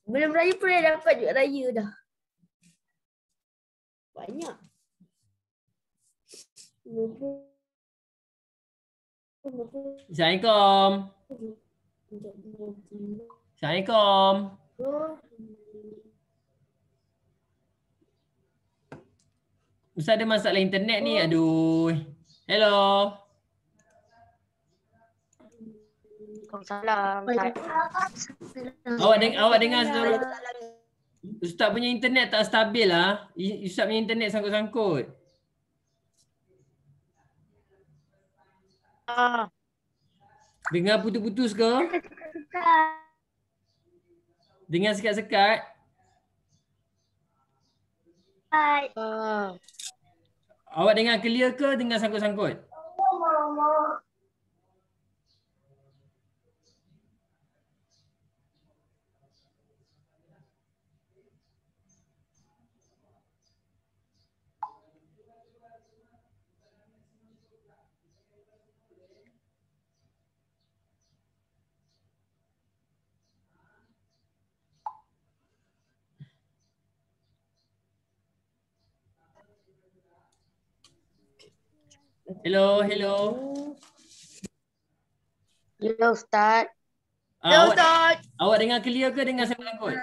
Belum raya pun dah dapat juga raya dah. Banyak. Assalamualaikum. Assalamualaikum. Ustaz ada masalah internet ni. Aduh. Hello. Waalaikumsalam. Awak dengar suara Ustaz punya internet tak stabil lah. Ustaz punya internet sangkut-sangkut. Dengar putus-putus ke? Dengar sekat-sekat? Awak dengar clear ke dengar sangkut-sangkut? Hello, hello. Hello Ustaz. Awak dengar clear ke dengar sangkut-sangkut?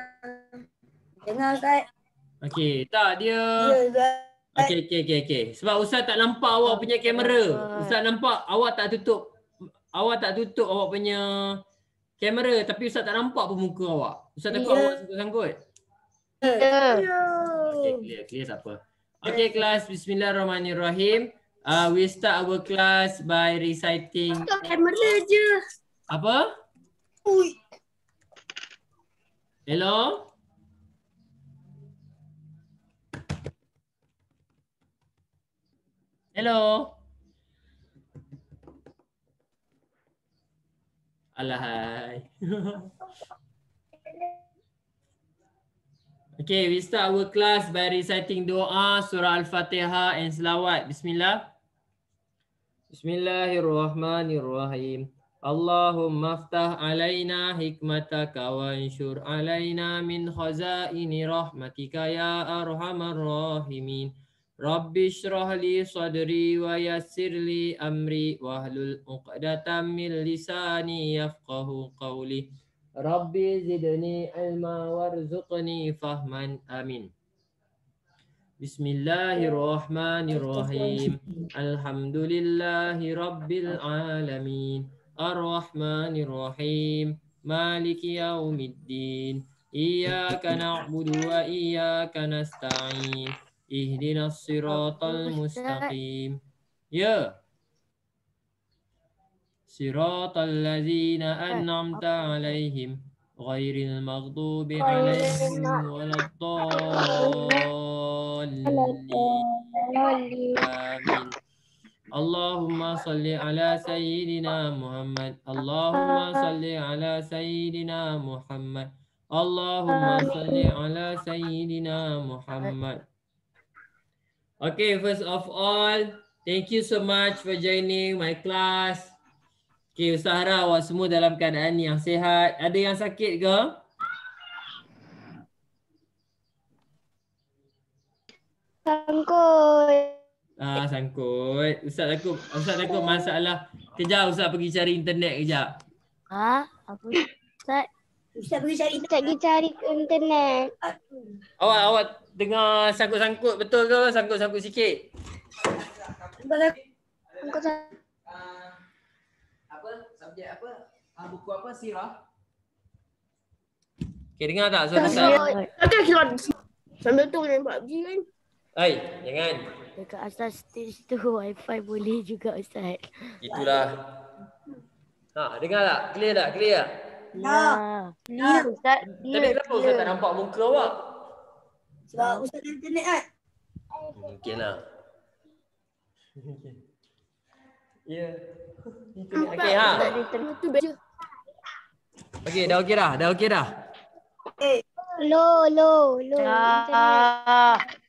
Dengar Ustaz. Okey, tak dia. Ya, Okey. Sebab Ustaz tak nampak awak punya kamera. Ustaz nampak awak tak tutup awak punya kamera tapi Ustaz tak nampak pun muka awak. Ustaz takut awak sangkut-sangkut. Okey, clear tak apa. Okey kelas, bismillahirrahmanirrahim. We start our class by reciting. kamera je. Apa? Hello? Hello? Alahai. Okay, we start our class by reciting doa, surah Al-Fatihah and selawat. Bismillah. Bismillahirrahmanirrahim. Allahumma aftah alaina hikmataka wa anshur alaina min khazaini rahmatika ya arhamar rahimin. Rabbi shrah li sadri wa yassir li amri wahlul 'uqdatam min lisani yafqahu qawli. Rabbi zidni ilma warzuqni fahman. Amin. Bismillahirrahmanirrahim. Alhamdulillahi rabbil alamin. Ar-Rahmanirrahim. Maliki yaumiddin. Iyyaka na'budu wa iyyaka nasta'in. Ihdinas siratal mustaqim. Ya. Siratal ladzina an'amta 'alaihim ghairil maghdubi 'alaihim waladdallin. Amin. Allahumma salli ala sayyidina Muhammad. Allahumma salli ala sayyidina Muhammad. Allahumma salli ala sayyidina Muhammad. Okay, first of all, thank you so much for joining my class. Okay, Ustaz harap awak semua dalam keadaan yang sihat. Ada yang sakit ke? Sangkut. Sangkut. Ustaz takut masalah. Kejap Ustaz pergi cari internet kejap. Apa Ustaz? Ustaz pergi cari Ustaz pergi cari internet. Awak dengar sangkut-sangkut betul ke? Sangkut-sangkut sikit. Sangkut. Apa? Subjek apa? Buku apa? Sirah? Okay, dengar tak suara Ustaz? Ada kira sambil tu main PUBG kan. Hai, jangan. Dekat atas stage tu wifi boleh juga Ustaz. Itulah. Dengar tak? Clear tak? Clear? Clear Ustaz. Tapi kenapa Ustaz tak nampak muka awak? Sebab Ustaz ada internet kan. Mungkin lah. Ya. Okey Tu baca. Okey, dah okey dah. Dah okey dah. Low.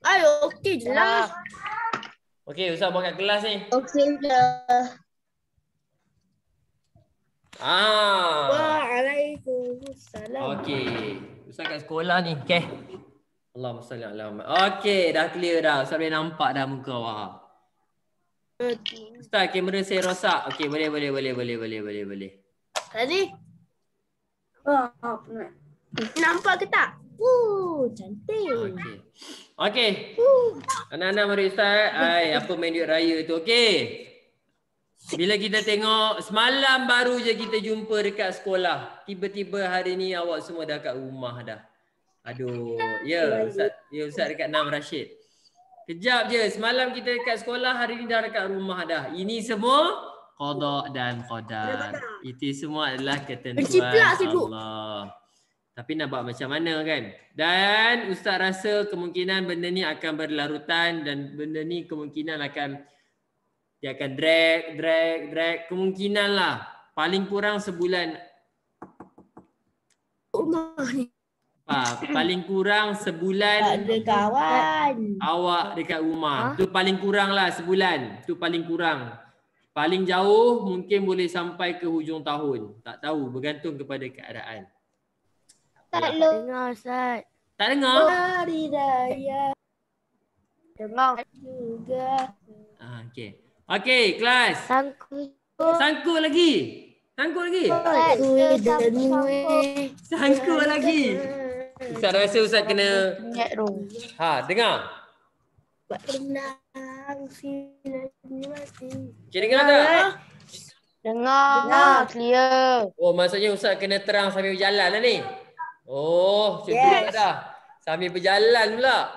Ayo, okey je lah. Okey, Ustaz buat kat kelas ni. Okey dah. Waalaikumsalam. Okey. Ustaz kat sekolah ni. Okay. Allahumma salli ala Muhammad. Okay, dah clear dah. Ustaz boleh nampak dah muka awak. Ustaz, kamera saya rosak. Okay, boleh. Tadi. Nampak ke tak? Cantik. Okay. Anak-anak mari Ustaz. Apa main duit raya tu. Okay. Bila kita tengok semalam baru je kita jumpa dekat sekolah. Tiba-tiba hari ni awak semua dah kat rumah dah. Aduh. Ya Ustaz dekat Nam Rashid. Kejap je. Semalam kita dekat sekolah, hari ni dah dekat rumah dah. Ini semua qada dan qadar. Itu semua adalah ketentuan Allah. Tapi nak buat macam mana kan? Dan Ustaz rasa kemungkinan benda ni akan berlarutan dan benda ni kemungkinan dia akan drag. Kemungkinan lah. Paling kurang sebulan. Paling kurang sebulan. Ada kawan. Awak dekat rumah. Tu paling kurang lah sebulan. Tu paling kurang. Paling jauh mungkin boleh sampai ke hujung tahun. Tak tahu. Bergantung kepada keadaan. Tak dengar Ustaz. Tak dengar? Hari raya Dengar. juga. Okey, kelas. Sangkut lagi. Sangkut lagi. Ustaz rasa Ustaz kena dengar. Buat renang mati. Okay, dengar tak? Dengar. Clear. Oh, maksudnya Ustaz kena terang sambil berjalan lah ni. Oh, macam tu dah. Sambil berjalan pula.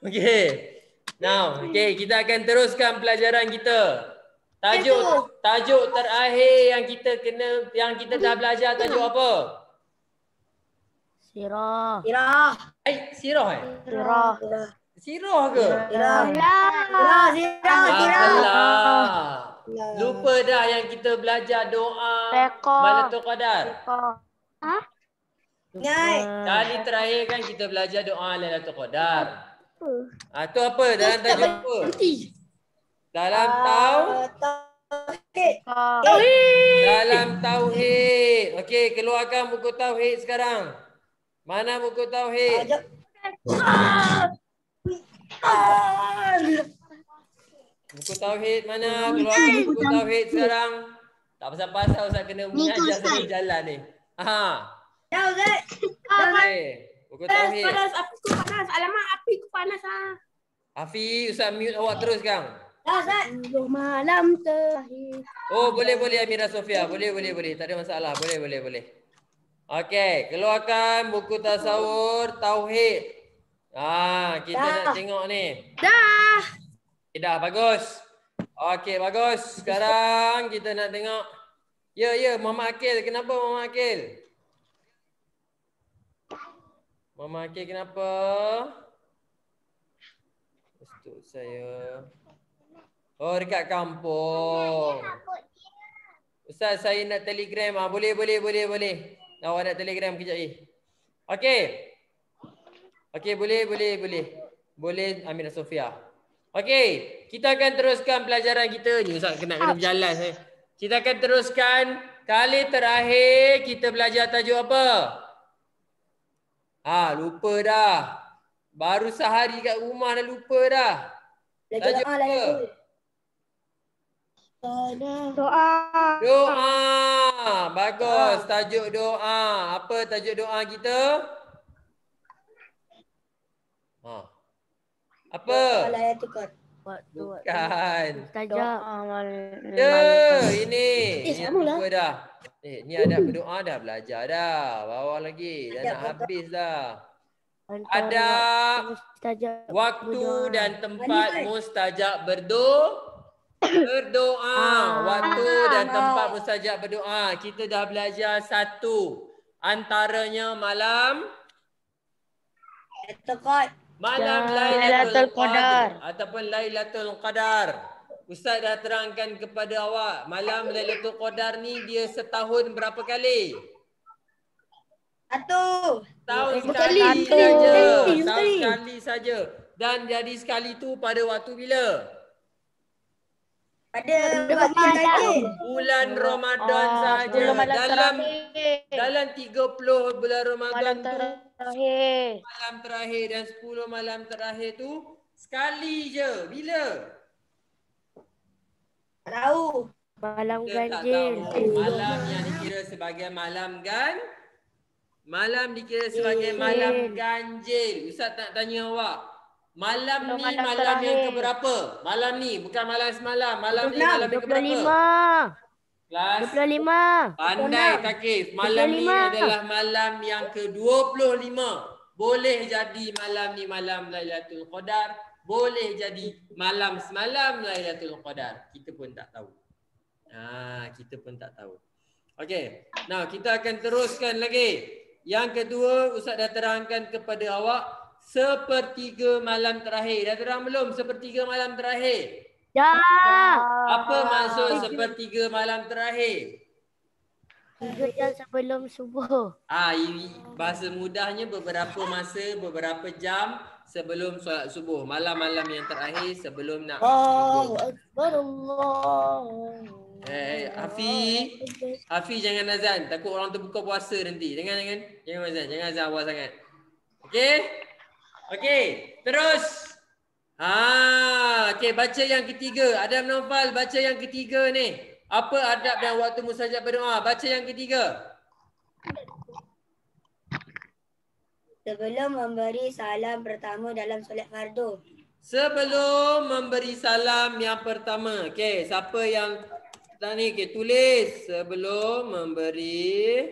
Okey. Now, kita akan teruskan pelajaran kita. Tajuk terakhir yang kita dah belajar tajuk apa? Sirah. Sirah Sirah ke? Lupa dah yang kita belajar doa Lailatul Qadar. Kali terakhir kan kita belajar doa Lailatul Qadar. Tu apa? Dalam tajuk apa? Dalam tauhid. Okey, keluarkan buku tauhid sekarang. Mana buku tauhid? Buku tauhid mana? Keluarkan buku tauhid sekarang. Tak pasal-pasal Ustaz kena mengajar sambil jalan ni. Okey, buku tauhid. Api ku panas. Alamak, api ku panas. Hafiz, Ustaz mute awak terus kang. Malam terakhir. Oh, boleh Amira Sofia. Boleh. Tak ada masalah. Boleh. Okey, keluarkan buku tasawur tauhid. Kita nak tengok ni. Dah bagus. Okey, bagus. Sekarang kita nak tengok. Ya, Muhammad Akil. Kenapa Muhammad Akil? Muhammad Akil kenapa? Untuk saya. Oh, dekat kampung. Ustaz, saya nak telegram. Boleh. Awak nak telegram kejap ni. Okey, boleh. Boleh Amira Sofia. Okey, kita akan teruskan pelajaran kita. Ni Ustaz kena berjalan. Kita akan teruskan. Kali terakhir kita belajar tajuk apa? Lupa dah. Baru sehari kat rumah dah lupa dah. Tajuk apa? Doa. Bagus. Tajuk doa. Apa tajuk doa kita? Apa? Bukan. Ini. Lupa dah. Ni ada berdoa dah. Belajar dah. Bawa lagi. Dah nak habis dah. Ada waktu dan tempat mustajab berdoa. Waktu dan tempat mustajab berdoa. Kita dah belajar satu. Antaranya malam Lailatul Qadar ataupun Lailatul Qadar. Ustaz dah terangkan kepada awak, malam Lailatul Qadar ni dia setahun berapa kali? Tahun sekali saja. Dan jadi sekali tu pada waktu bila? Pada bulan Ramadan saja. Dalam 30 bulan Ramadan Malam tu, terakhir. malam terakhir dan 10 malam terakhir tu sekali je. Bila? Tak tahu. Malam Kita tak ganjil. tahu. Malam yang dikira sebagai malam malam dikira sebagai malam ganjil. Ustaz nak tanya awak. Malam ni Malam malam yang terakhir. keberapa? Malam ni bukan malam semalam. Malam ni malam yang keberapa? 25. Kelas 25. pandai Takif. Malam ni 25. adalah malam yang ke-25. Boleh jadi malam ni malam Lailatul Qadar. Boleh jadi malam semalam Lailatul Qadar. Kita pun tak tahu. Kita pun tak tahu. Okey. Nah, kita akan teruskan lagi. Yang kedua, Ustaz dah terangkan kepada awak sepertiga malam terakhir. Dah terang belum sepertiga malam terakhir? Dah. Apa maksud sepertiga malam terakhir? 3 jam sebelum subuh. Bahasa mudahnya beberapa masa, beberapa jam sebelum solat subuh. Malam-malam yang terakhir sebelum nak Allahu subuh. Akbar, Allah. Hafiz jangan azan. Takut orang terbuka puasa nanti. Jangan azan. Jangan azan awal sangat. Okey, terus. Okey, baca yang ketiga. Adam Naufal baca yang ketiga ni. Apa adab dan waktu mustajab berdoa? Baca yang ketiga. Sebelum memberi salam pertama dalam solat fardu. Sebelum memberi salam yang pertama. Okey, siapa yang ni tulis sebelum memberi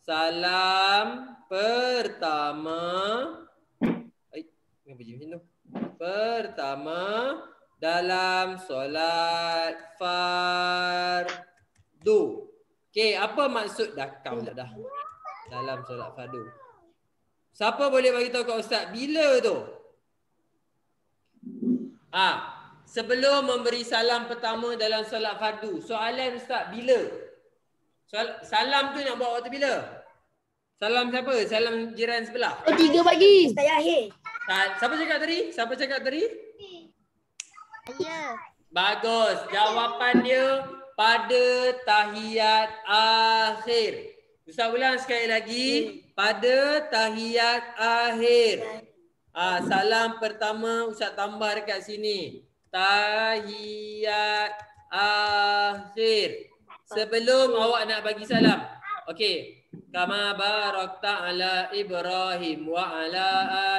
salam pertama. Kenapa macam tu? Pertama dalam solat fardu. Okey, apa maksud dah dalam solat fardu? Siapa boleh bagi tahu kat ustaz bila tu? Sebelum memberi salam pertama dalam solat fardu. Soalan ustaz, bila? Salam tu nak buat waktu bila? Salam siapa? Salam jiran sebelah. 3 pagi. Ustaz Yahir. Siapa cakap tadi? Ya. Bagus. Jawapan dia pada tahiyat akhir. Ustaz ulang sekali lagi. Pada tahiyat akhir. Salam pertama Ustaz tambah dekat sini. Tahiyat akhir. Sebelum awak nak bagi salam. Okey. Kama barakta ala Ibrahim wa ala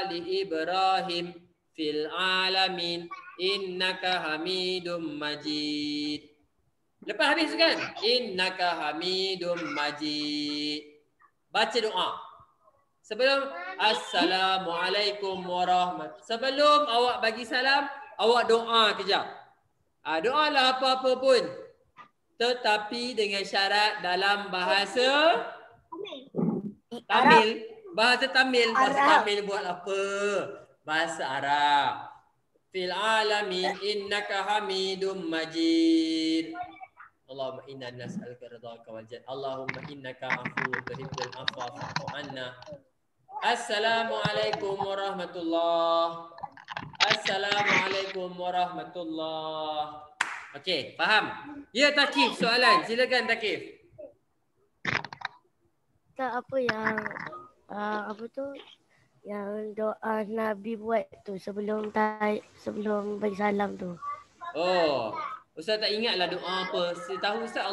ali Ibrahim fil alamin innaka Hamidum Majid. Lepas habis kan? Innaka Hamidum Majid. Baca doa. Sebelum Assalamualaikum warahmatullahi. Sebelum awak bagi salam, awak doa kejap. Doalah apa-apa pun. Tetapi dengan syarat dalam bahasa Tamil. Bahasa Tamil buat apa? Bahasa Arab. Fil alamin innaka Hamidum Majid. Allahumma inna nas'aluka ridhaka wal jannah. Allahumma innaka afuwwun tuhibbul afwa fa'fu anna. Assalamualaikum warahmatullahi. Assalamualaikum warahmatullahi. Okey, faham? Ya Takif, soalan. Silakan Takif. Tak apa yang yang doa Nabi buat tu sebelum bagi salam tu. Ustaz tak ingatlah doa apa. Tahu Ustaz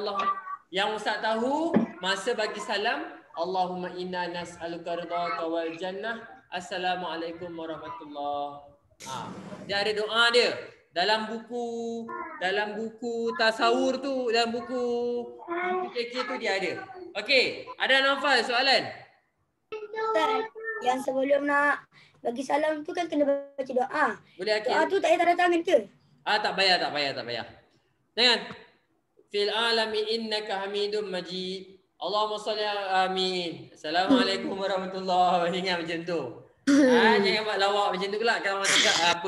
yang Ustaz tahu masa bagi salam, Allahumma inna nas'aluka ridhaka wal jannah. Assalamualaikum warahmatullahi. Dia ada doa dia. Dalam buku tasawur tu, dalam buku KK tu dia ada. Okey, ada Naufal soalan? Yang sebelum nak bagi salam tu kan kena baca doa. Boleh Akil? Doa tu tak payah tanda tangan ke? Tak payah. Jangan. Fil alami innaka Hamidum Majid. Allahumma salli amin. Assalamualaikum warahmatullahi. Ingat macam tu. Jangan buat lawak macam tu pula. Kalau orang cakap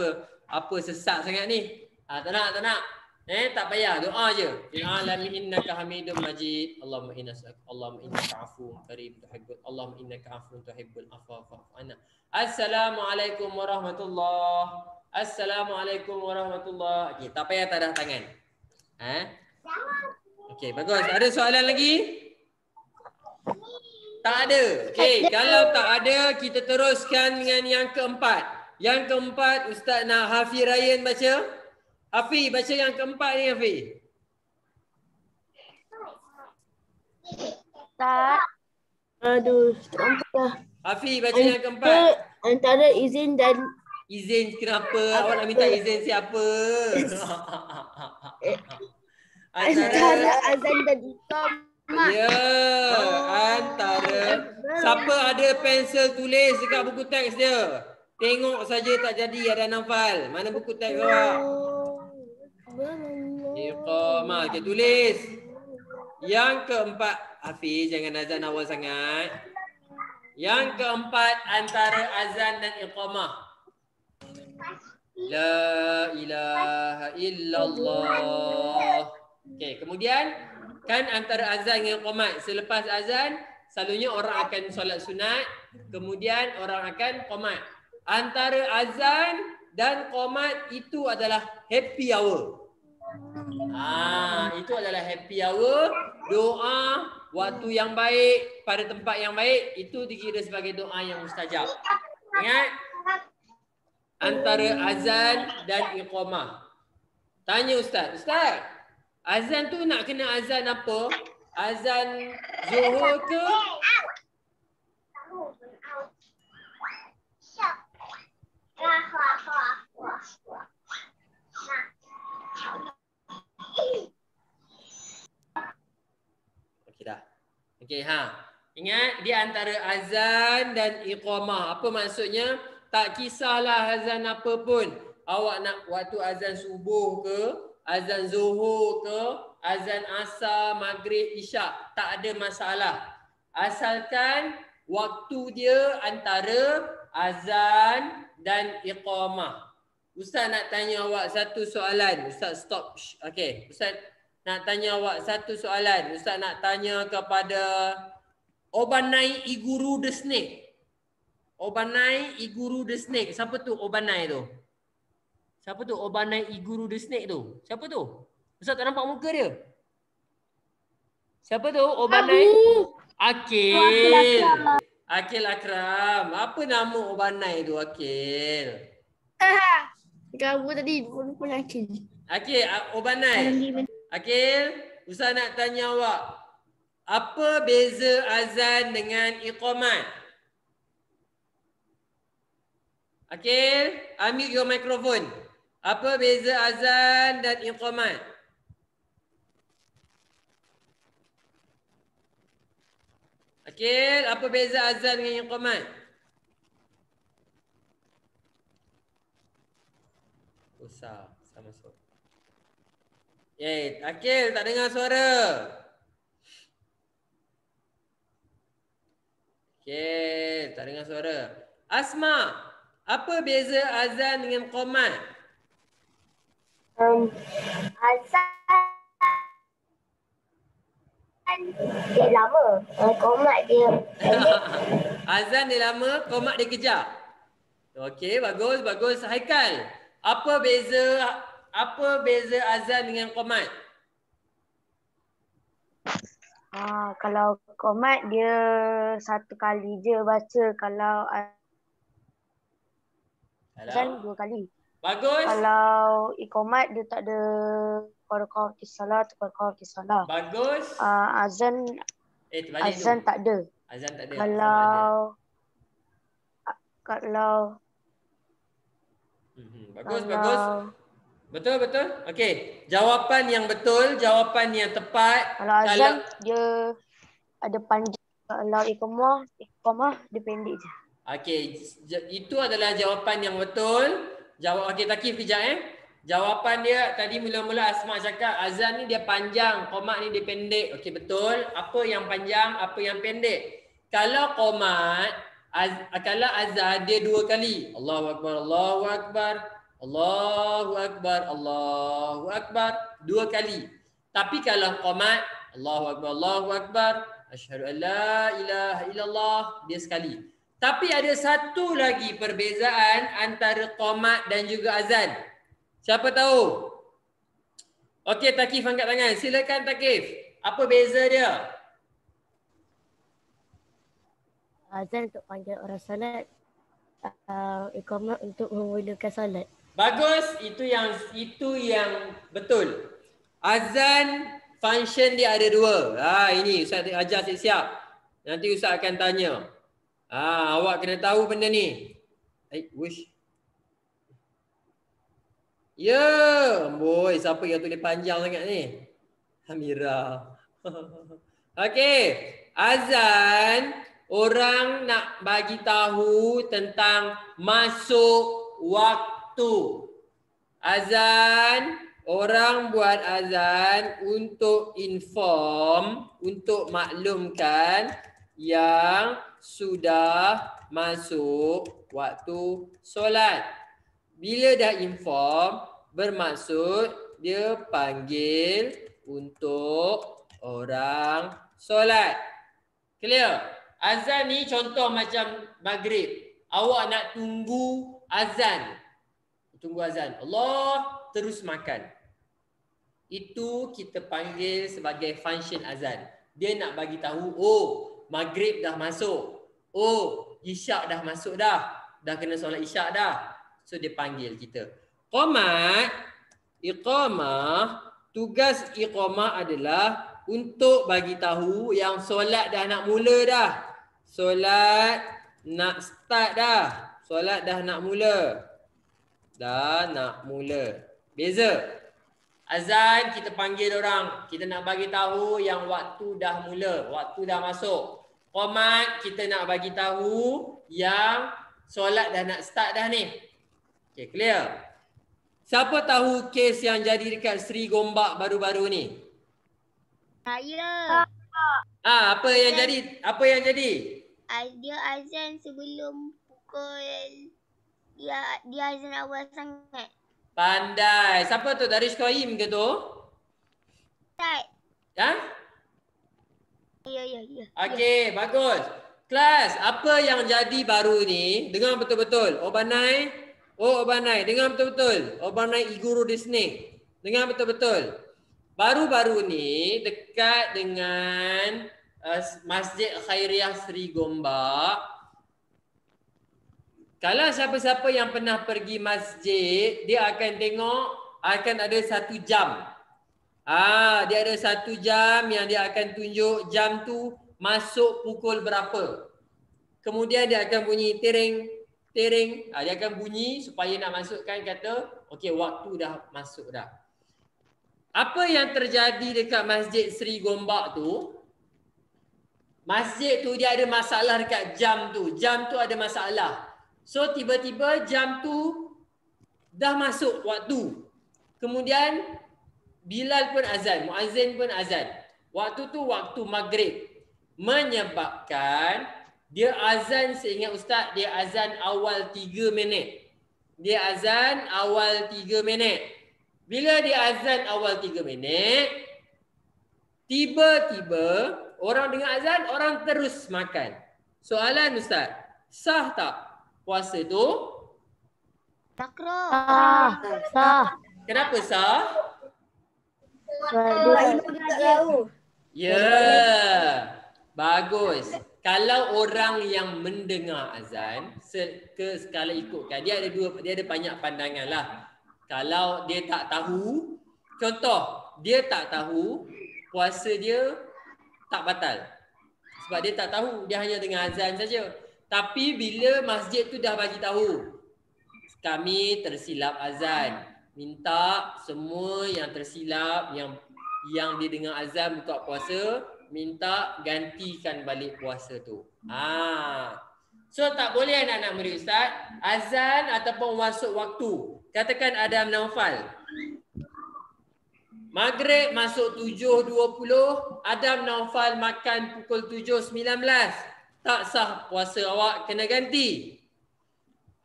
apa sesak sangat ni. Tak nak. Tak payah, doa je. Fil alamin innaka Hamidum Majid. Allahumma innaka afuwwun karim tuhibbul. Allahumma innaka afuwwun tuhibbul afwa fa'fu anna. Assalamualaikum warahmatullahi. Assalamualaikum warahmatullahi. Okey, tak payah tadah tangan. Okey, bagus. Ada soalan lagi? Tak ada. Okey, kalau tak ada kita teruskan dengan yang keempat. Yang keempat Ustaz nak Hafiz Ryan baca. Hafiz baca yang keempat ni Hafiz. Tak. Aduh, tak nampak dah. Hafiz baca yang keempat. Antara izin dan Izin kenapa? Awak nak minta izin siapa? antara azan dan iqamah. Ya, antara. Siapa ada pensel tulis dekat buku teks dia? Tengok saja tak jadi ada nafal. Mana buku teks awak? Iqamah. Okay, tulis. Yang keempat, Hafiz jangan azan awal sangat. Yang keempat antara azan dan iqamah. La ilaha illallah. Okey, kemudian kan antara azan dengan qomat. Selepas azan selalunya orang akan solat sunat, kemudian orang akan qomat. Antara azan dan qomat itu adalah happy hour. Itu adalah happy hour, doa waktu yang baik pada tempat yang baik itu dikira sebagai doa yang mustajab. Ingat? Antara azan dan iqamah. Tanya Ustaz, Ustaz, azan tu nak kena azan apa? Azan Zuhur ke? Okey dah. Okey Ingat di antara azan dan iqamah. Apa maksudnya? Tak kisahlah azan apa pun. Awak nak waktu azan subuh ke, azan zuhur ke, azan asar, maghrib, isyak. Tak ada masalah. Asalkan waktu dia antara azan dan iqamah. Ustaz nak tanya awak satu soalan. Ustaz stop. Okey. Ustaz nak tanya awak satu soalan. Ustaz nak tanya kepada Obanai Iguru the Snake. Obanai Iguru the Snake. Siapa tu Obanai tu? Siapa tu Obanai Iguru the Snake tu? Siapa tu? Ustaz tak nampak muka dia. Siapa tu Obanai? Akil. Akil Akram. Apa nama Obanai tu Akil? Kamu tadi pun Akil. Akil, Obanai. Akil, Ustaz nak tanya awak. Apa beza azan dengan iqamat? Akil, unmute your microphone. Apa beza azan dan iqamat? Akil, apa beza azan dengan iqamat? Usah masuk. Akil tak dengar suara. Akil tak dengar suara. Asma, apa beza azan dengan qomat? Azan dia lama. Qomat dia pendek. Azan dia lama, qomat dia kejap. Okey, bagus, bagus. Haikal, apa beza azan dengan qomat? Kalau qomat dia satu kali je baca. Kalau azan dua kali. Bagus. Kalau iqamat dia tak ada qad salat, qad salat. Bagus. Azan azan tak ada. Azan tak ada. Kalau bagus, bagus. Betul, betul. Okey, jawapan yang betul, jawapan yang tepat. Kalau azan dia ada panjang. Kalau iqamah dia pendek je. Okey, itu adalah jawapan yang betul. Okey, Takif kejap Jawapan dia tadi mula-mula Asma cakap azan ni dia panjang, qomat ni dia pendek. Okey, betul. Apa yang panjang, apa yang pendek? Kalau qomat, kalau azan dia dua kali. Allahu Akbar, Allahu Akbar, Allahu Akbar, Allahu Akbar. Dua kali. Tapi kalau qomat, Allahu Akbar, Allahu Akbar, asyhadu an la ilaha illallah, dia sekali. Tapi ada satu lagi perbezaan antara qomat dan juga azan. Siapa tahu? Okey, Takif angkat tangan. Silakan Takif. Apa beza dia? azan untuk panggil orang solat, iqamah untuk memulakan solat. Bagus, itu yang betul. Azan function dia ada dua. Ini Ustaz ajar siap-siap. Nanti Ustaz akan tanya. Awak kena tahu benda ni. Wish. Ya, boy, siapa yang tulis panjang sangat ni? Hamira. Okey, azan orang nak bagi tahu tentang masuk waktu. Azan, orang buat azan untuk inform, untuk maklumkan yang sudah masuk waktu solat. Bila dah inform, bermaksud dia panggil untuk orang solat. Clear? Azan ni contoh macam maghrib. Awak nak tunggu azan. Tunggu azan. Allah terus makan. Itu kita panggil sebagai function azan. Dia nak bagi tahu, maghrib dah masuk. Isyak dah masuk dah. Dah kena solat isyak dah. So dia panggil kita. Iqamah, tugas iqamah adalah untuk bagi tahu yang solat dah nak mula dah. Solat nak start dah. Solat dah nak mula. Beza. Azan kita panggil orang, kita nak bagi tahu yang waktu dah mula, waktu dah masuk. Qomat kita nak bagi tahu yang solat dah nak start dah ni. Okay, clear? Siapa tahu kes yang jadi dekat Sri Gombak baru-baru ni? Saya. Apa yang jadi? Dia azan sebelum pukul dia azan awal sangat. Pandai. Siapa tu? Darish Qaim ke tu? Tak. Ya? Ya. Okey, bagus. Kelas, apa yang jadi baru ni? Dengar betul-betul. Obanai, dengar betul-betul. Obanai Iguru the Snake. Dengar betul-betul. Baru-baru ni dekat dengan Masjid Khairiyah Sri Gombak. Kalau siapa-siapa yang pernah pergi masjid, dia akan tengok akan ada 1 jam. Dia ada 1 jam yang dia akan tunjuk jam tu masuk pukul berapa. Kemudian dia akan bunyi tering. Dia akan bunyi supaya nak masukkan kata, okey, waktu dah masuk dah. Apa yang terjadi dekat Masjid Sri Gombak tu? Masjid tu dia ada masalah dekat jam tu. Jam tu ada masalah. So tiba-tiba jam tu dah masuk waktu. Kemudian Bilal pun azan, muazzin pun azan. Waktu tu waktu maghrib. Menyebabkan dia azan, seingat Ustaz, dia azan awal 3 minit. Bila dia azan awal 3 minit, tiba-tiba orang dengar azan, orang terus makan. Soalan Ustaz, sah tak puasa tu? Makruh. Sah. Kenapa sah? Bagus. Kalau orang yang mendengar azan, kalau ikutkan, dia ada banyak pandangan lah. Kalau dia tak tahu, contoh, dia tak tahu, puasa dia tak batal. Sebab dia tak tahu, dia hanya dengar azan saja. Tapi bila masjid tu dah bagi tahu, kami tersilap azan, minta semua yang tersilap, yang dia dengar azan buka puasa, minta gantikan balik puasa tu. So tak boleh anak-anak murid Ustaz, azan ataupun masuk waktu. Katakan Adam Naufal, maghrib masuk 7.20, Adam Naufal makan pukul 7.19. Tak sah puasa awak, kena ganti.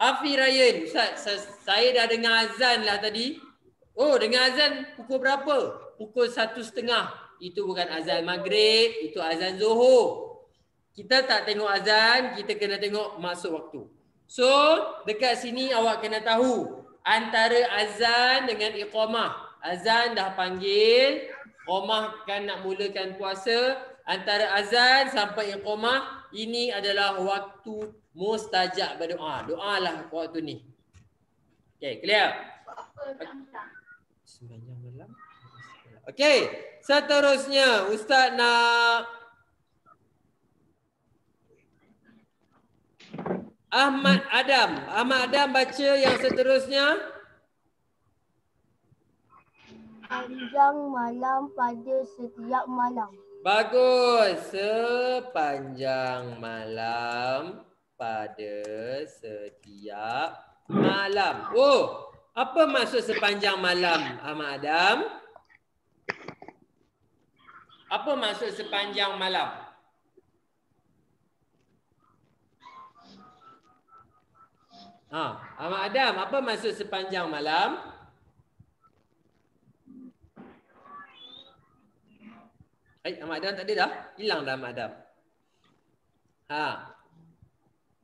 Afi Ryan, Ustaz, saya dah dengar azan lah tadi. Dengar azan pukul berapa? Pukul 1.30. Itu bukan azan maghrib, itu azan zuhur. Kita tak tengok azan, kita kena tengok masuk waktu. So, dekat sini awak kena tahu antara azan dengan iqamah. Azan dah panggil Iqamah kan nak mulakan puasa. Antara azan sampai iqamah, ini adalah waktu mustajab berdoa. Doalah waktu ni. Okay, clear? Sembahyang malam. Okay, seterusnya Ustaz nak Ahmad Adam baca yang seterusnya. Panjang malam pada setiap malam. Bagus. Sepanjang malam pada setiap malam. Oh, apa maksud sepanjang malam, Ahmad Adam? Apa maksud sepanjang malam? Ahmad Adam, apa maksud sepanjang malam? Ahmad Adam tak ada dah? Hilang dah Ahmad Adam.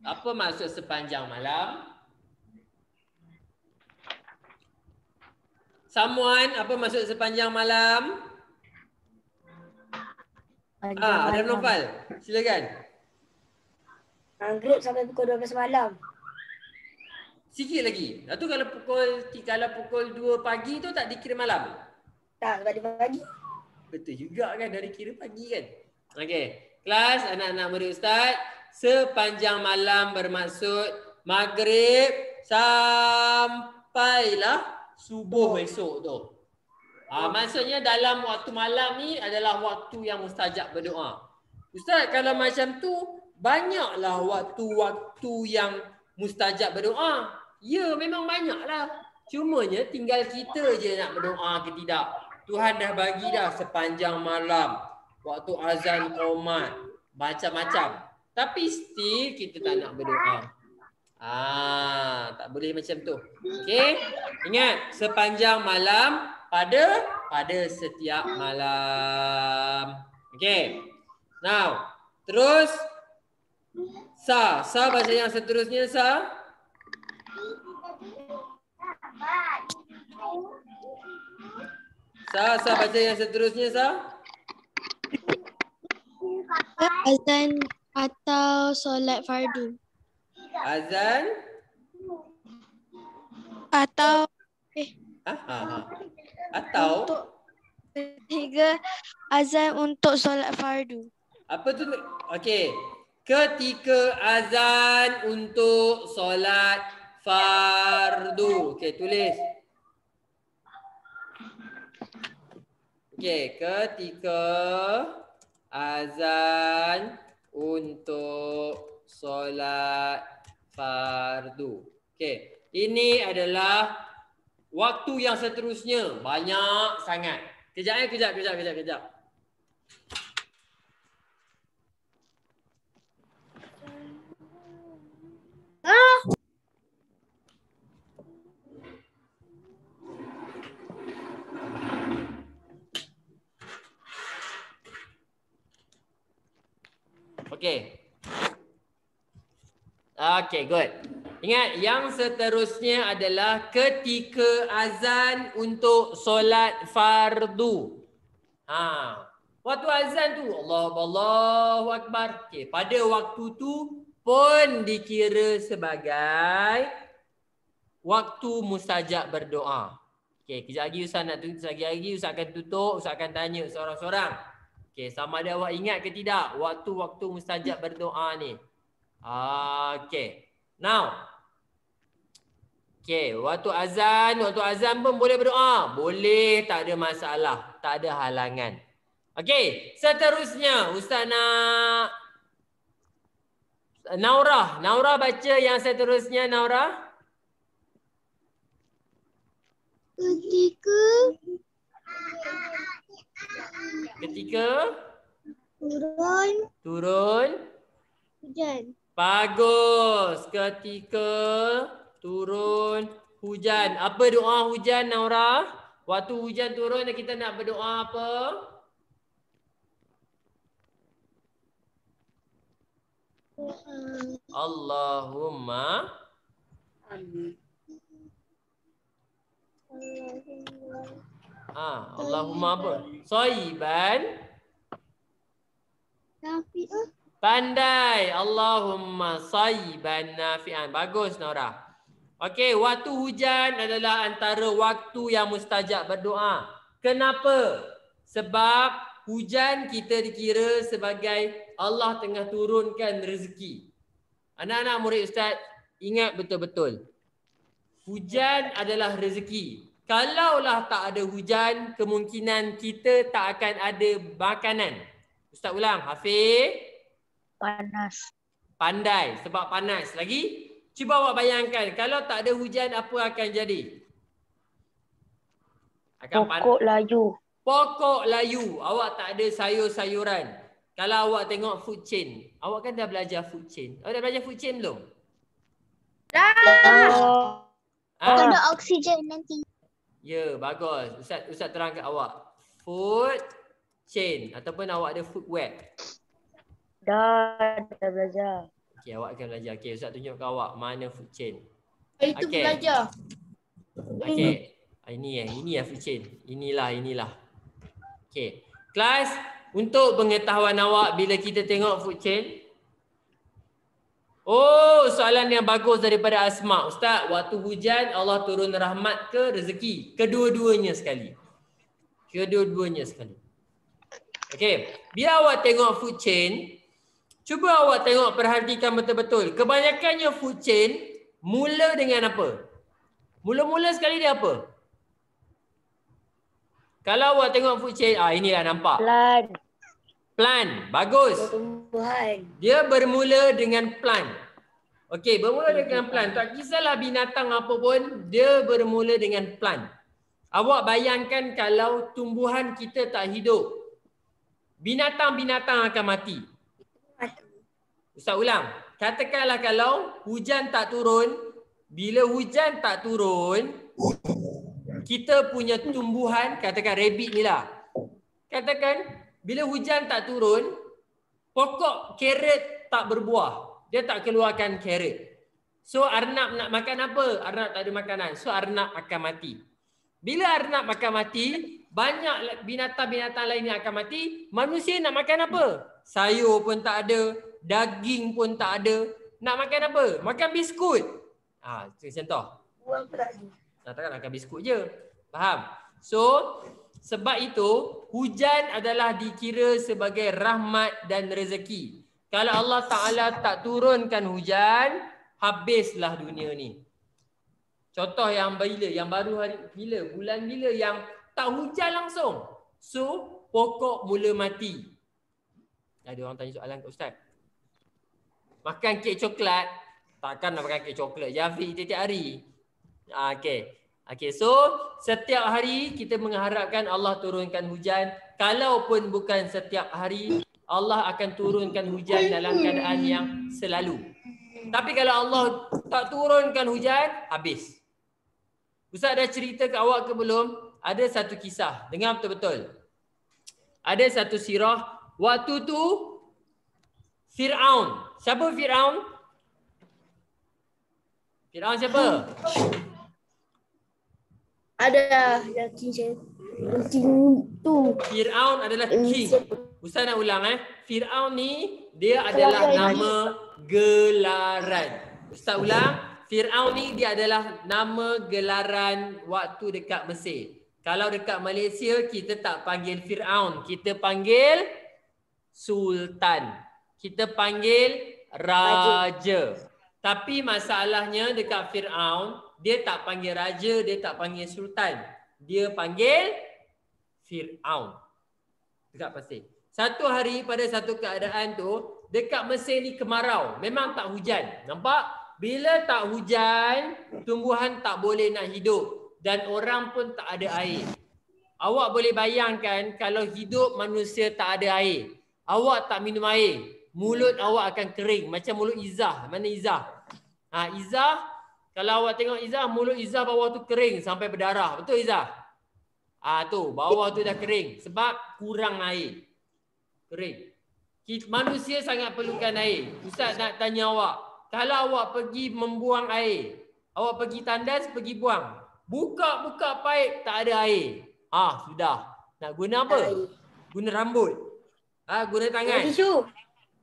Apa maksud sepanjang malam? Someone, apa maksud sepanjang malam? Adam Nofal, silakan. Maghrib sampai pukul 12 malam. Sikit lagi. Lepas tu kalau pukul 2 pagi tu tak dikira malam? Tak, sebab dia pagi. Betul juga kan, dari kira pagi kan. Okey, kelas anak-anak murid Ustaz, sepanjang malam bermaksud maghrib sampailah subuh esok tu. Maksudnya dalam waktu malam ni adalah waktu yang mustajab berdoa. Ustaz, kalau macam tu banyaklah waktu-waktu yang mustajab berdoa. Ya, memang banyaklah. Cumanya tinggal kita je nak berdoa ke tidak. Tuhan dah bagi dah sepanjang malam, waktu azan qomat, macam-macam. Tapi still kita tak nak berdoa. Tak boleh macam tu. Okey? Ingat, sepanjang malam pada setiap malam. Okey. Now, terus Sa baca yang seterusnya, Sa. Sa baca yang seterusnya, Sa. Azan atau solat fardu. Azan Atau atau ketiga azan untuk solat fardu. apa tu? Okey. Ketika azan untuk solat fardu. Okey, tulis. Okey, ketika azan untuk solat fardu. Okey, ini adalah waktu yang seterusnya. Banyak sangat. Kejap. Okey, good. Ingat, yang seterusnya adalah ketika azan untuk solat fardu. Waktu azan tu, Allahu Akbar. Okey, pada waktu tu pun dikira sebagai waktu mustajab berdoa. Okey, kejap lagi Ustaz nak tutup, Ustaz akan tutup, Ustaz akan tanya seorang-seorang. Okey, sama ada awak ingat ke tidak waktu-waktu mustajab berdoa ni? Okey. Now. Okey, waktu azan pun boleh berdoa. Boleh, tak ada masalah, tak ada halangan. Okey, seterusnya Ustaz nak Naurah baca yang seterusnya, Naurah. Ketika turun Hujan. Bagus. Ketika turun hujan. Apa doa hujan, Naurah? Waktu hujan turun kita nak berdoa apa? Allahumma Allahumma apa? Soiban. Nafi'ah. Pandai. Allahumma soiban nafi'an. Bagus Nora. Okey, waktu hujan adalah antara waktu yang mustajab berdoa. Kenapa? Sebab hujan kita dikira sebagai Allah tengah turunkan rezeki. Anak-anak murid Ustaz, ingat betul-betul. Hujan adalah rezeki. Kalaulah tak ada hujan, kemungkinan kita tak akan ada makanan. Ustaz ulang, Hafiz. Panas. Pandai, sebab panas. Lagi, cuba awak bayangkan, kalau tak ada hujan, apa akan jadi? Pokok layu. Pokok layu. Awak tak ada sayur-sayuran. Kalau awak tengok food chain, awak kan dah belajar food chain. Awak dah belajar food chain belum? Ada oksigen nanti. Ya, bagus. Ustaz terang kat awak. Food chain ataupun awak ada food web. Dah belajar. Okey, awak akan belajar. Okey, Ustaz tunjuk kat awak mana food chain. Itu Okey. belajar. Okey. Ini ya food chain. Inilah. Okey. Kelas, untuk pengetahuan awak bila kita tengok food chain. Oh, soalan yang bagus daripada Asma. Ustaz, waktu hujan Allah turun rahmat ke rezeki? Kedua-duanya sekali. Okey, biar awak tengok food chain, cuba awak tengok, perhatikan betul-betul. Kebanyakannya food chain mula dengan apa? Mula-mula sekali dia apa? Kalau awak tengok food chain, inilah nampak. Plant. Bagus. Tumbuhan. Dia bermula dengan plant. Okey, bermula dengan plant. Tak kisahlah binatang apa pun, dia bermula dengan plant. Awak bayangkan kalau tumbuhan kita tak hidup, binatang-binatang akan mati. Ustaz ulang. Katakanlah kalau hujan tak turun, bila hujan tak turun, kita punya tumbuhan, katakan rabbit ni lah. Katakan bila hujan tak turun, pokok carrot tak berbuah. Dia tak keluarkan carrot. So arnab nak makan apa? Arnab tak ada makanan. So arnab akan mati. Bila arnab akan mati, banyak binatang-binatang lain yang akan mati. Manusia nak makan apa? Sayur pun tak ada. Daging pun tak ada. Nak makan apa? Makan biskut. Contoh. Buang perahu. Takkan makan biskut je. Faham? So, sebab itu, hujan adalah dikira sebagai rahmat dan rezeki. Kalau Allah Ta'ala tak turunkan hujan, habislah dunia ni. Contoh yang bila, yang baru hari bila, bulan bila yang tak hujan langsung. So, pokok mula mati. Ada orang tanya soalan kat Ustaz. Makan kek coklat, takkan nak makan kek coklat Jafi tiap hari. Okey, so setiap hari kita mengharapkan Allah turunkan hujan. Kalaupun bukan setiap hari, Allah akan turunkan hujan dalam keadaan yang selalu. Tapi kalau Allah tak turunkan hujan, habis. Ustaz dah cerita ke awak ke belum? Ada satu kisah, dengar betul-betul. Ada satu sirah, waktu tu Fir'aun. Siapa Fir'aun? Fir'aun siapa? Ada yang king tu. Fir'aun adalah king. Ustaz nak ulang Fir'aun ni dia adalah nama gelaran. Ustaz ulang. Fir'aun ni dia adalah nama gelaran waktu dekat Mesir. Kalau dekat Malaysia kita tak panggil Fir'aun, kita panggil Sultan. Kita panggil Raja. Tapi masalahnya dekat Fir'aun, dia tak panggil raja, dia tak panggil sultan. Dia panggil Fir'aun. Dekat Mesir. Satu hari pada satu keadaan tu, dekat Mesir ni kemarau. Memang tak hujan. Nampak? Bila tak hujan, tumbuhan tak boleh nak hidup. Dan orang pun tak ada air. Awak boleh bayangkan kalau hidup manusia tak ada air. Awak tak minum air. Mulut awak akan kering. Macam mulut Izzah. Mana Izzah? Izzah, kalau awak tengok Izzah, mulut Izzah bawah tu kering sampai berdarah. Betul Izzah? Tu, bawah tu dah kering. Sebab kurang air. Kering. Manusia sangat perlukan air. Ustaz nak tanya awak. Kalau awak pergi membuang air, awak pergi tandas, pergi buang. Buka-buka paip, tak ada air. Sudah. Nak guna apa? Guna rambut. Guna tangan. Tisu.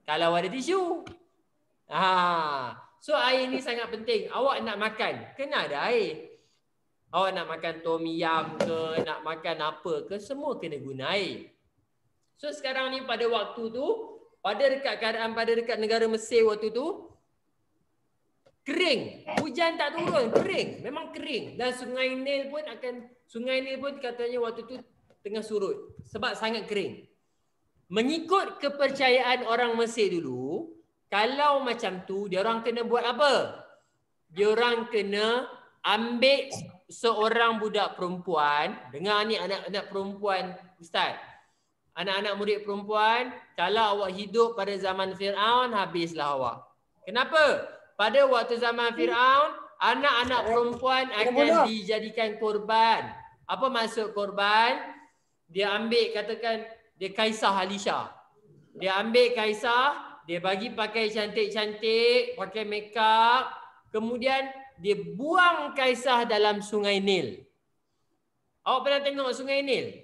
Kalau ada tisu. So air ni sangat penting. Awak nak makan, kena ada air. Awak nak makan tom yum ke, nak makan apa ke, semua kena guna air. So sekarang ni pada waktu tu, pada dekat negara Mesir waktu tu, kering. Hujan tak turun, kering. Memang kering. Dan Sungai Nil pun katanya waktu tu tengah surut. Sebab sangat kering. Mengikut kepercayaan orang Mesir dulu, kalau macam tu, dia orang kena buat apa? Dia orang kena ambil seorang budak perempuan. Dengar ni anak-anak perempuan, Ustaz. Anak-anak murid perempuan, kalau awak hidup pada zaman Fir'aun, habislah awak. Kenapa? Pada waktu zaman Fir'aun, anak-anak perempuan akan dijadikan korban. Apa maksud korban? Dia ambil, katakan, dia Kaisar Alisha. Dia ambil Kaisar, dia bagi pakai cantik-cantik, pakai makeup. Kemudian dia buang Kaisar dalam Sungai Nil. Awak pernah tengok Sungai Nil?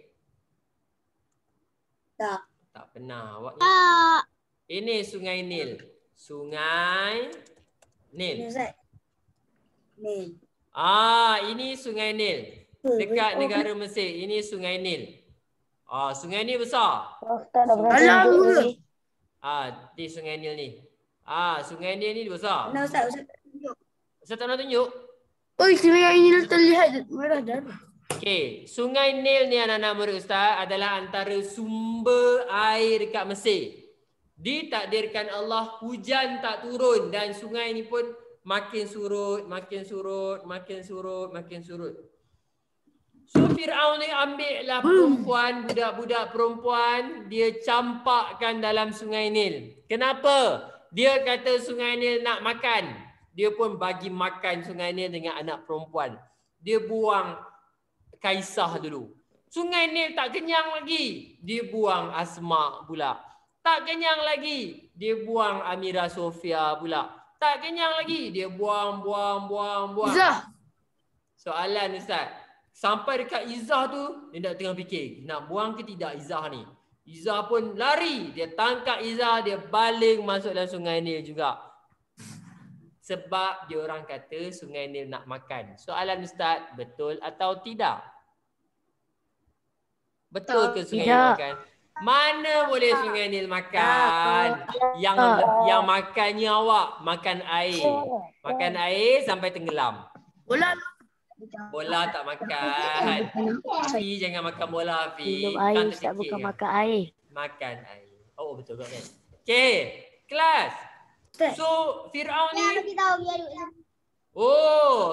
Tak. Tak pernah. Awak Tak. ini Sungai Nil. Sungai Nil. Ustaz. Nil. Ini Sungai Nil. Dekat negara Mesir. Ini Sungai Nil. Sungai Nil besar. Alam. Di Sungai Nil ni. Sungai Nil ni besar. Nah, Ustaz tunjuk. Saya tak nak tunjuk. Oi, sungai ini terlihat merah darah. Okey, Sungai Nil ni anak-anak murid Ustaz adalah antara sumber air dekat Mesir. Ditakdirkan Allah hujan tak turun dan sungai ni pun makin surut, makin surut, makin surut, makin surut. So Fir'aun ni ambil lah perempuan, budak-budak perempuan, dia campakkan dalam Sungai Nil. Kenapa? Dia kata Sungai Nil nak makan. Dia pun bagi makan Sungai Nil dengan anak perempuan. Dia buang Kaisar dulu. Sungai Nil tak kenyang lagi. Dia buang Asma pula. Tak kenyang lagi. Dia buang Amira Sofia pula. Tak kenyang lagi. Dia buang. Izzah. Soalan Ustaz. Sampai dekat Izzah tu, dia nak tengah fikir. Nak buang ke tidak Izzah ni? Izzah pun lari. Dia tangkap Izzah, dia baling masuk dalam Sungai Nil juga. Sebab dia orang kata Sungai Nil nak makan. Soalan Ustaz, betul atau tidak? Betul ke Sungai Nil makan? Mana boleh Sungai Nil makan? Yang makannya awak makan air. Makan air sampai tenggelam. Bola tak makan. Hafi jangan makan bola Hafi. Minum air tak bukan makan air. Makan air. Oh betul kan? Okey, kelas. So Fir'aun ni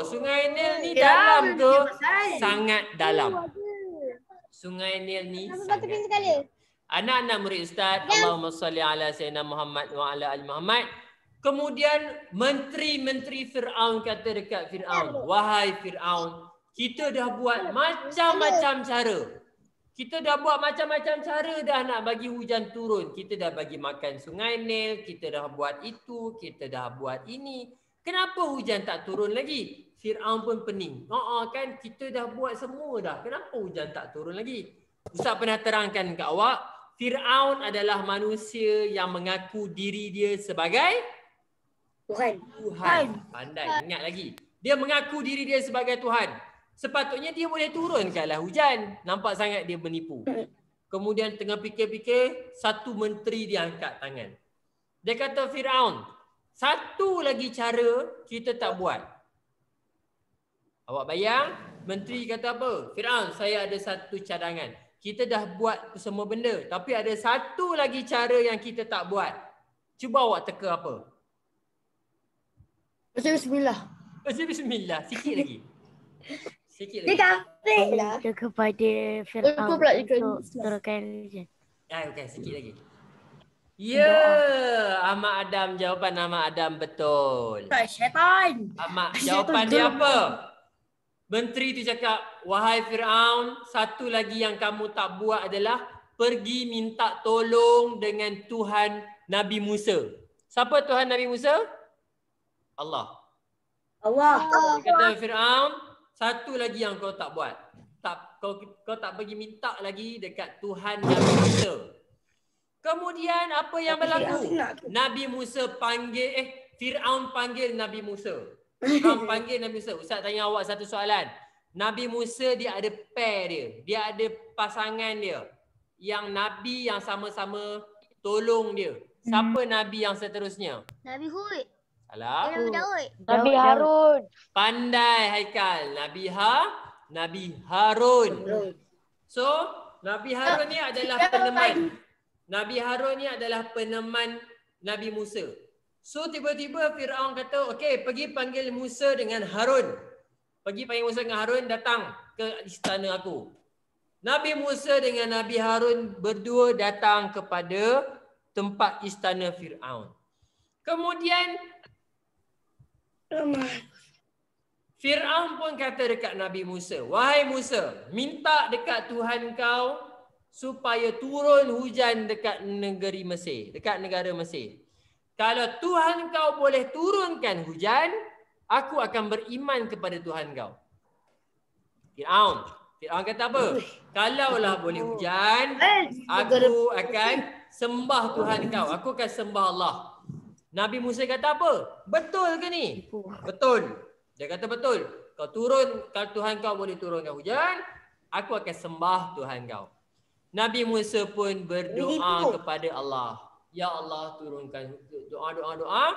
Sungai Nil ni dalam tu sangat dalam. Sungai Nil ni sangat dalam. Anak-anak murid Ustaz, Allahumma salli ala sayyidina Muhammad wa ala ali Muhammad. Kemudian menteri-menteri Fir'aun kata dekat Fir'aun, wahai Fir'aun, kita dah buat macam-macam cara. Kita dah buat macam-macam cara dah nak bagi hujan turun. Kita dah bagi makan Sungai Nil, kita dah buat itu, kita dah buat ini. Kenapa hujan tak turun lagi? Fir'aun pun pening. Kan kita dah buat semua dah. Kenapa hujan tak turun lagi? Ustaz pernah terangkan ke awak, Fir'aun adalah manusia yang mengaku diri dia sebagai Tuhan. Pandai, ingat lagi. Dia mengaku diri dia sebagai Tuhan. Sepatutnya dia boleh turunkanlah hujan. Nampak sangat dia menipu. Kemudian tengah fikir-fikir, satu menteri dia angkat tangan. Dia kata, Fir'aun, satu lagi cara kita tak buat. Awak bayang, menteri kata apa? Fir'aun, saya ada satu cadangan. Kita dah buat semua benda. Tapi ada satu lagi cara yang kita tak buat. Cuba awak teka apa? Baca bismillah. Baca bismillah. Sikit lagi. Sikit Dia lagi. kafir lah. Minta kepada Fir'aun untuk turunkan hujan. Okey, sikit lagi. Ya, Ahmad Adam, jawapan Ahmad Adam betul. Syaitan. Ahmad, jawapan dia apa? Menteri tu cakap, wahai Fir'aun, satu lagi yang kamu tak buat adalah pergi minta tolong dengan Tuhan Nabi Musa. Siapa Tuhan Nabi Musa? Allah. Allah. Kata Fir'aun, satu lagi yang kau tak buat. Kau tak pergi minta lagi dekat Tuhan Nabi Musa. Kemudian apa yang berlaku? Nabi Musa panggil Firaun panggil Nabi Musa. Firaun panggil Nabi Musa. Ustaz tanya awak satu soalan. Nabi Musa dia ada pair dia. Dia ada pasangan dia. Yang nabi yang sama-sama tolong dia. Siapa nabi yang seterusnya? Nabi Hud. Salah. Nabi Daud. Nabi Harun. Pandai Haikal. Nabi Harun. So, Nabi Harun ni adalah peneman. Nabi Harun ni adalah peneman Nabi Musa. So, tiba-tiba Firaun kata, okey, pergi panggil Musa dengan Harun. Pergi panggil Musa dengan Harun, datang ke istana aku. Nabi Musa dengan Nabi Harun berdua datang kepada tempat istana Firaun. Kemudian Firaun pun kata dekat Nabi Musa, wahai Musa, minta dekat Tuhan kau supaya turun hujan dekat negeri Mesir, dekat negara Mesir. Kalau Tuhan kau boleh turunkan hujan, aku akan beriman kepada Tuhan kau. Firaun kata apa? Kalaulah boleh hujan, aku akan sembah Tuhan kau. Aku akan sembah Allah. Nabi Musa kata apa? Betul ke ni? Betul. Dia kata betul. Kau turun, kalau Tuhan kau boleh turunkan hujan, aku akan sembah Tuhan kau. Nabi Musa pun berdoa kepada Allah. Ya Allah, turunkan doa.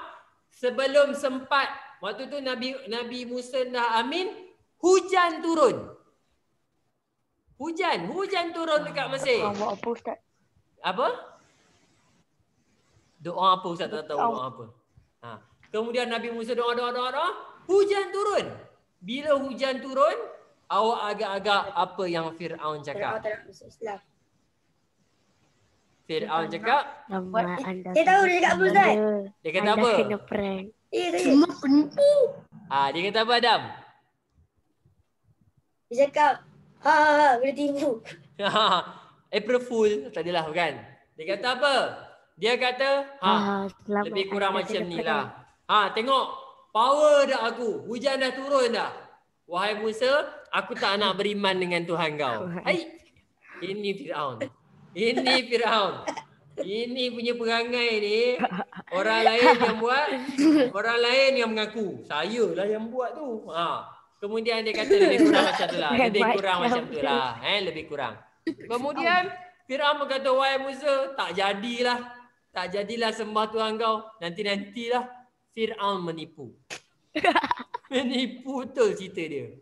Sebelum sempat, waktu tu Nabi Musa dah amin, hujan turun. Hujan turun dekat Mesir. Awak apa Ustaz? Apa? Doa apa Ustaz tak tahu doa apa. Kemudian Nabi Musa doa. Hujan turun. Bila hujan turun, awak agak-agak apa yang Firaun cakap? Firaun cakap, Dia tahu dia cakap apa Ustaz? dia kata apa? Anda kena prank. Cuma penipu. Dia kata apa Adam? Dia cakap, boleh tipu. April Fool, tak adalah bukan? Dia kata apa? Dia kata, lebih kurang macam ni lah. Tengok, power dah aku. Hujan dah turun dah. Wahai Musa, aku tak nak beriman dengan Tuhan kau. Hai, ini Firaun. Ini punya perangai ni. Orang lain yang buat, orang lain yang mengaku. Saya lah yang buat tu. Kemudian dia kata lebih kurang macam tu lah. Lebih kurang. Kemudian Firaun berkata, wahai Musa, tak jadilah sembah Tuhan kau. Nantilah Firaun menipu. Menipu betul cerita dia.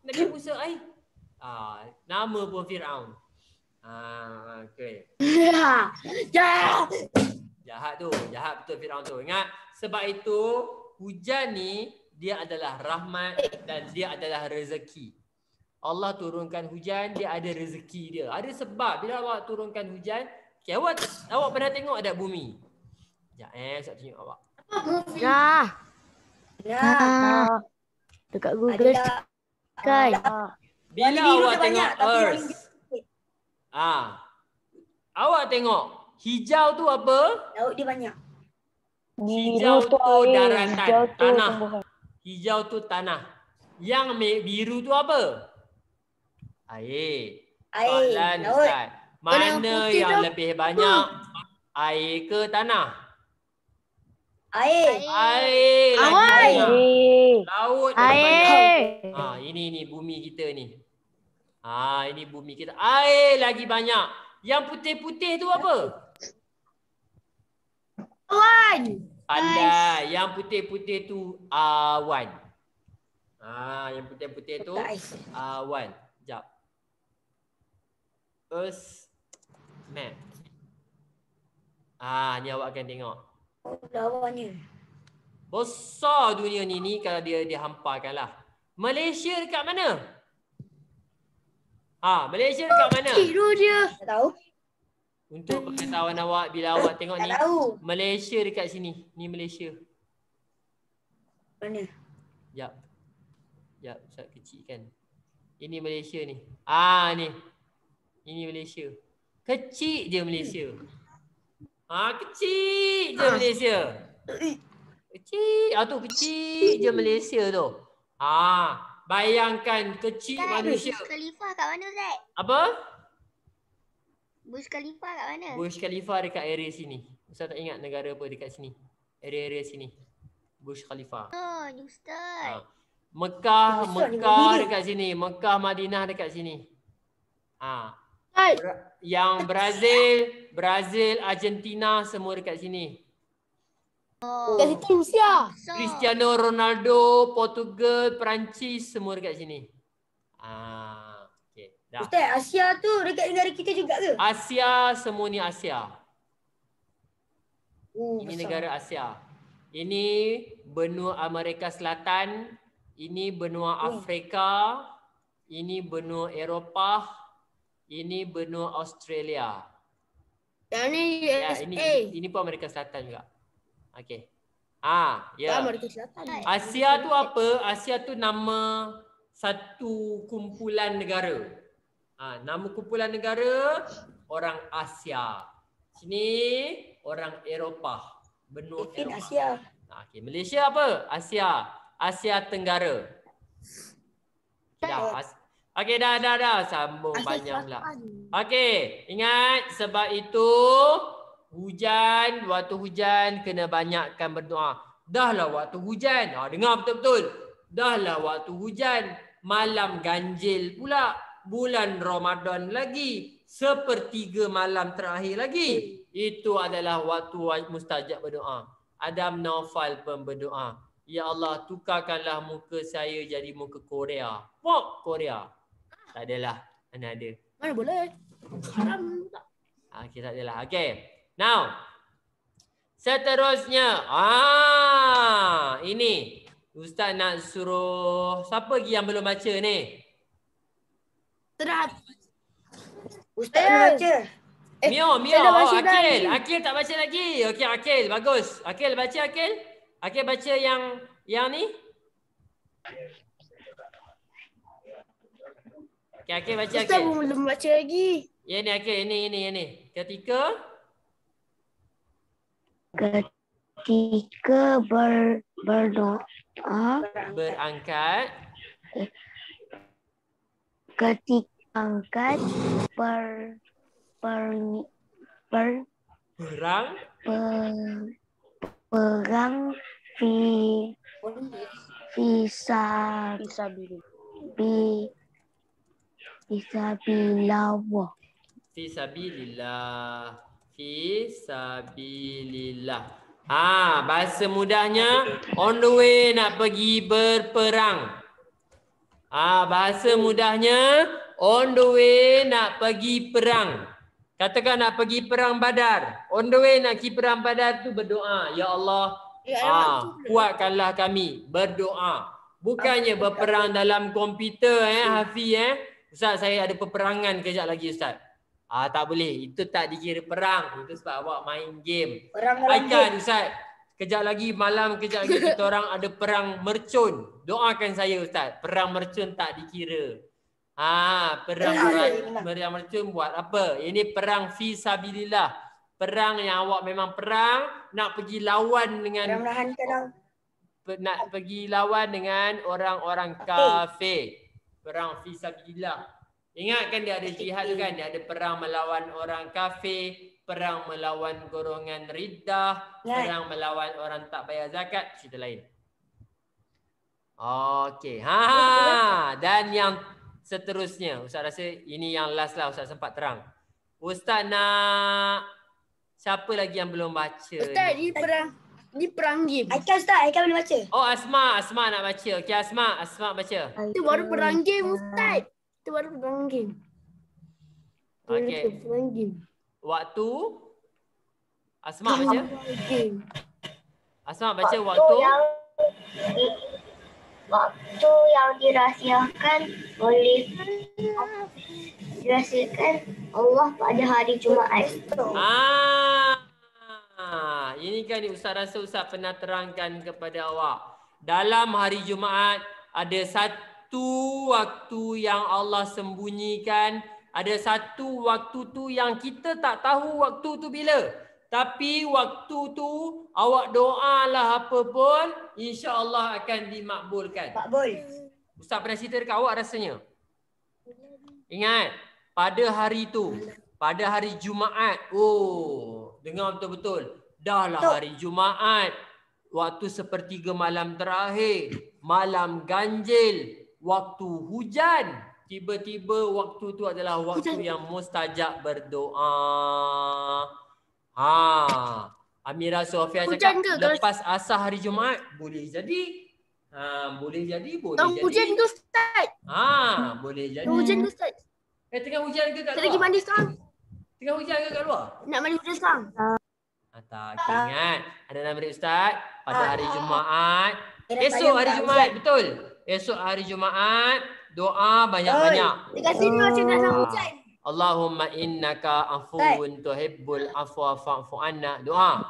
Nabi Musa nama pun Firaun. Okey. Jahat betul Firaun tu. Ingat, sebab itu hujan ni dia adalah rahmat dan dia adalah rezeki. Allah turunkan hujan, dia ada rezeki dia. Ada sebab bila awak turunkan hujan. Okay, awak pernah tengok ada bumi? Sekejap saya tunjuk awak. Dekat Google kan. Bila awak tengok Earth. Awak tengok hijau tu apa? Laut dia banyak. Hijau tu daratan, tanah. Hijau tu tanah. Yang biru tu apa? Air. Soalan Ustaz. Mana yang lebih banyak? Air ke tanah? Air. Air. Laut Air. banyak. Ini bumi kita ni. Ini bumi kita. Air lagi banyak. Yang putih-putih tu apa? Awan. Pandai. Yang putih-putih tu awan. Yang putih-putih tu awan. Sekejap. Earth map. Ni awak akan tengok. Lawannya. Besar dunia ni kalau dia dihamparkan lah. Malaysia dekat mana? Malaysia dekat mana? Biru dia. Tak tahu. Untuk pengetahuan awak, bila awak tengok Tak ni, tahu. Malaysia dekat sini. Ni Malaysia. Mana? Sekejap, saya kecilkan. Ini Malaysia ni. Ni. Ini Malaysia. Kecil je Malaysia. Kecil je Malaysia. Kecil. Tu kecil je Malaysia tu. bayangkan kecil manusia. Burj Khalifa kat mana Ustaz? Apa? Burj Khalifa kat mana? Burj Khalifa dekat area sini. Ustaz tak ingat negara apa dekat sini. Area-area sini. Burj Khalifa. Oh, ni Ustaz. Mekah Ustaz, di Mekah Madinah. dekat sini. Mekah Madinah dekat sini. Ustaz. Yang Brazil, Argentina semua dekat sini. Oh. Kat situ Rusia. besar. Cristiano Ronaldo, Portugal, Perancis semua dekat sini. Okey, dah. Ustaz, Asia tu dekat negara kita juga ke? Asia semua ni Asia. Ini Besar. negara Asia. Ini benua Amerika Selatan, ini benua Afrika, ini benua Eropah, ini benua Australia. Yang ni Ya, USA. ini pun Amerika Selatan juga. Okey. Tak Ya. Amerika Selatan. Asia tu apa? Asia tu nama satu kumpulan negara. Nama kumpulan negara orang Asia. Sini orang Eropah. Benua Mungkin Eropah. Asia. Okey, Malaysia apa? Asia. Asia Tenggara. Dah. Okey, dah. Sambung panjang pula. Okey, ingat sebab itu waktu hujan kena banyakkan berdoa. Dahlah waktu hujan. Dengar betul-betul. Dahlah waktu hujan, malam ganjil pula. Bulan Ramadan lagi. Sepertiga malam terakhir lagi. Itu adalah waktu mustajab berdoa. Adam Naufal pun berdoa. Ya Allah, tukarkanlah muka saya jadi muka Korea. Korea. Tak adalah. Mana ada. Mana boleh? Haram tak? Okey, tak adalah. Okey. Now. Seterusnya. Ini. Ustaz nak suruh. Siapa lagi yang belum baca ni? Terap. Ustaz nak baca. Mio. saya dah baca dah Akil. ni. Akil tak baca lagi. Okey, Akil. Bagus. Akil baca Akil. Akil baca yang ni. Okey, Akil baca Ustaz Akil. pun belum baca lagi. Ya ni Akil. Ini. Ketika Berdoa. berangkat Ketika angkat perang Fisabilillah. Bahasa mudahnya on the way nak pergi berperang. Bahasa mudahnya on the way nak pergi perang. Katakan nak pergi perang Badar. On the way nak pergi perang Badar tu berdoa, ya Allah, kuatkanlah kami, berdoa. Bukannya berperang dalam komputer Hafiz Ustaz, saya ada peperangan kejap lagi Ustaz. Tak boleh. Itu tak dikira perang. Itu sebab awak main game. Perang dalam game. Ustaz. Kejap lagi malam, kejap lagi kita orang ada perang mercun. Doakan saya Ustaz. Perang mercun tak dikira. Perang mercun buat apa? Ini perang fisabilillah. Perang yang awak memang perang, nak pergi lawan dengan nak pergi lawan dengan orang-orang kafir. Perang fisabilillah. Ingat kan dia ada jihad tu kan? Dia ada perang melawan orang kafir, perang melawan golongan riddah, perang melawan orang tak bayar zakat, cerita lain. Okey. Dan yang seterusnya, Ustaz rasa ini yang last lah, Ustaz sempat terang. Ustaz nak siapa lagi yang belum baca? Ustaz, ni perang game. Aikal Ustaz, Aikal boleh baca. Asma nak baca. Okey, Asma baca. Itu baru perang game Ustaz. Itu baru perang game. Okey. Perang game. Waktu Asma baca. Game. Asma baca waktu yang dirahsiakan Allah pada hari Jumaat. Ini kan Ustaz rasa Ustaz pernah terangkan kepada awak. Dalam hari Jumaat ada satu waktu yang Allah sembunyikan. Ada satu waktu tu yang kita tak tahu waktu tu bila. Tapi waktu tu awak doalah apa pun, insya-Allah akan dimakbulkan. Makbul. Ustaz pernah cerita dekat awak rasanya. Ingat, pada hari tu, pada hari Jumaat. Oh, dengar betul-betul. Dah lah hari Jumaat. Waktu sepertiga malam terakhir. Malam ganjil. Waktu hujan. Tiba-tiba waktu tu adalah waktu yang mustajab berdoa. Amira Sofia cakap lepas asar hari Jumaat boleh jadi. Boleh jadi, boleh jadi. Hujan ke Ustaz? Boleh jadi. Hujan ke Ustaz? Tengah hujan ke kat Saya lagi luar? mandi sekarang. Tengah hujan ke kat luar? Nak mandi hujan sekarang. Tak, ingat. Ada nama dia Ustaz pada hari Jumaat. Kira Esok payung hari tak Jumaat, betul. Esok hari Jumaat, doa banyak-banyak. Dekat sini macam nak sama hujan. Allahumma innaka afuwun tuhibbul afwa fa'fu anna. Doa.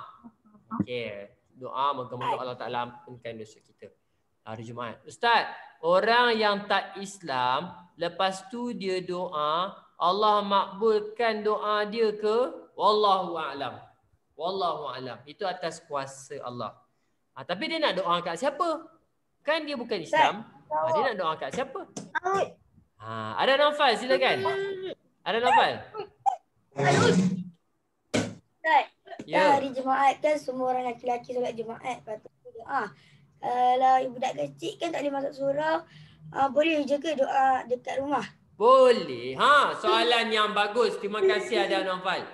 Okey. Doa moga-moga Allah Taala ampunkan dosa kita. Hari Jumaat. Ustaz, orang yang tak Islam, lepas tu dia doa, Allah makbulkan doa dia ke? Wallahu a'lam. Wallahu a'lam. Itu atas kuasa Allah. Tapi dia nak doa kat siapa? Kan dia bukan Islam. Dia nak doa kat siapa? Ada Naufal, silakan. Ada Naufal? Ustaz, Ya. hari Jumaat kan semua orang lelaki solat Jumaat. Lepas tu doa. Kalau budak kecil kan tak boleh masuk surau. Boleh je ke doa dekat rumah? Boleh. Soalan yang bagus. Terima kasih ada Naufal.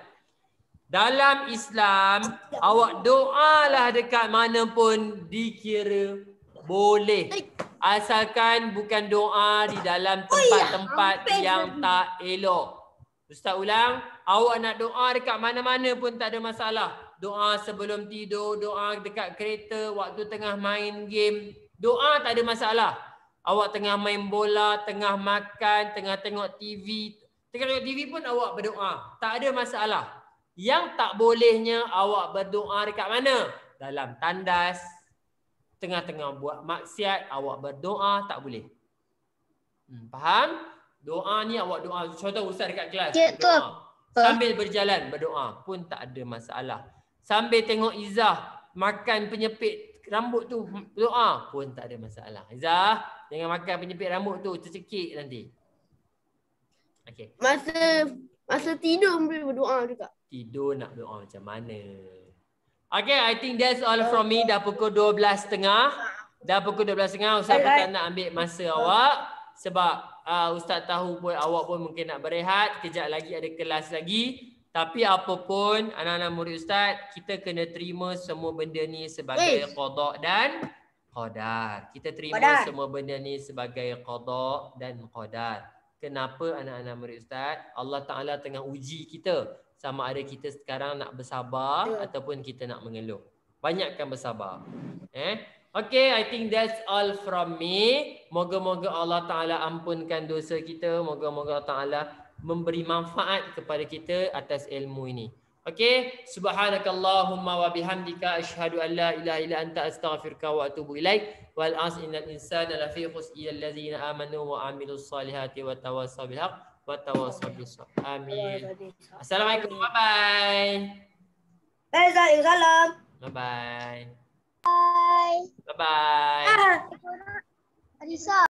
Dalam Islam, awak doalah dekat mana pun dikira boleh. Asalkan bukan doa di dalam tempat-tempat yang tak elok. Ustaz ulang, awak nak doa dekat mana-mana pun tak ada masalah. Doa sebelum tidur, doa dekat kereta, waktu tengah main game. Doa tak ada masalah. Awak tengah main bola, tengah makan, tengah tengok TV. Tengah tengok TV pun awak berdoa. Tak ada masalah. Yang tak bolehnya awak berdoa dekat mana? Dalam tandas. Tengah-tengah buat maksiat, awak berdoa tak boleh. Faham? Doa ni awak doa. Contoh ustaz dekat kelas. Doa. Sambil berjalan berdoa pun tak ada masalah. Sambil tengok Izzah makan penyepit rambut tu doa pun tak ada masalah. Izzah, jangan makan penyepit rambut tu, tercekik nanti. Okey. Masa tidur boleh berdoa juga. Tidur nak doa macam mana? Okay, I think that's all from me. Dah pukul 12.30. Dah pukul 12.30. Ustaz pun tak nak ambil masa awak. Sebab Ustaz tahu pun awak pun mungkin nak berehat. Kejap lagi ada kelas lagi. Tapi apapun, anak-anak murid Ustaz, kita kena terima semua benda ni sebagai qada dan qadar. Kita terima semua benda ni sebagai qada dan qadar. Kenapa anak-anak murid Ustaz? Allah Ta'ala tengah uji kita. Sama ada kita sekarang nak bersabar ataupun kita nak mengeluh. Banyakkan bersabar. Okay, I think that's all from me. Moga-moga Allah Ta'ala ampunkan dosa kita. Moga-moga Allah Ta'ala memberi manfaat kepada kita atas ilmu ini. Okay, subhanakallahumma wa bihamdika asyhadu an la ilaha illa anta astaghfiruka wa atubu ilaik. Wal 'asri innal insana lafi khusr illa allazina amanu wa amilus solihati wa tawassaw bil haqq wa tawassaw bis sabr. Amin. Assalamualaikum. Bye bye. Waalaikumsalam. Bye bye. Bye. Bye bye. Arisa.